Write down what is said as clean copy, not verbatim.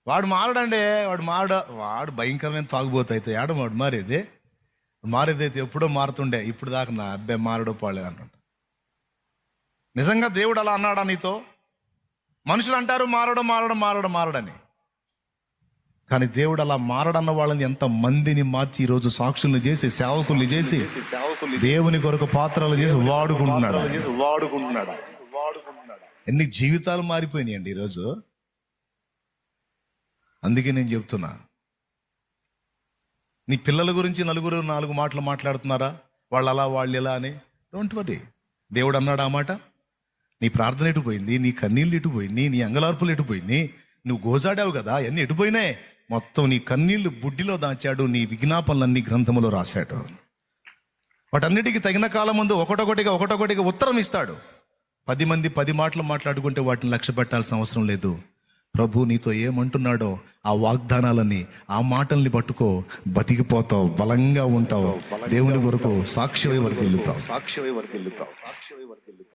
వాడు మారడండి, వాడు భయంకరమైన తాగుబోతు అయితే వాడు మారేదైతే ఎప్పుడో మారుతుండే, ఇప్పుడు దాకా నా అబ్బాయి మారడో పాడలేదు అన్నాడు. నిజంగా దేవుడు అలా అన్నాడా నీతో? మనుషులు అంటారు మారడని, కానీ దేవుడు అలా మారడన్న వాళ్ళని ఎంత మందిని మార్చి ఈరోజు సాక్షుల్ని చేసి, సేవకుల్ని చేసి, దేవుని కొరకు పాత్రలు చేసి వాడుకుంటున్నాడు. ఎన్ని జీవితాలు మారిపోయినాయండి ఈరోజు. అందుకే నేను చెప్తున్నా, నీ పిల్లల గురించి నలుగురు 4 మాటలు మాట్లాడుతున్నారా, వాళ్ళు అలా వాళ్ళు ఎలా అని, డోంట్ వరీ. దేవుడు అన్నాడు ఆ మాట. నీ ప్రార్థన ఎటుపోయింది, నీ కన్నీళ్ళు ఎటుపోయింది, నీ అంగలార్పులు ఎటుపోయింది, నువ్వు గోజాడావు కదా, అన్నీ ఎటుపోయినాయి. మొత్తం నీ కన్నీళ్లు బుడ్డిలో దాచాడు, నీ విజ్ఞాపనలన్నీ గ్రంథములో రాశాడు. వాటన్నిటికీ తగిన కాలం ముందు ఒకటొకటిగా ఉత్తరం ఇస్తాడు. 10 మంది 10 మాటలు మాట్లాడుకుంటే వాటిని లక్ష్య పెట్టాల్సిన అవసరం లేదు. ప్రభు నీతో ఏమంటున్నాడో ఆ వాగ్దానాలని, ఆ మాటల్ని పట్టుకో, బతికిపోతావు, బలంగా ఉంటావు, దేవుని కొరకు సాక్షివై వర్ధిల్లుతావు.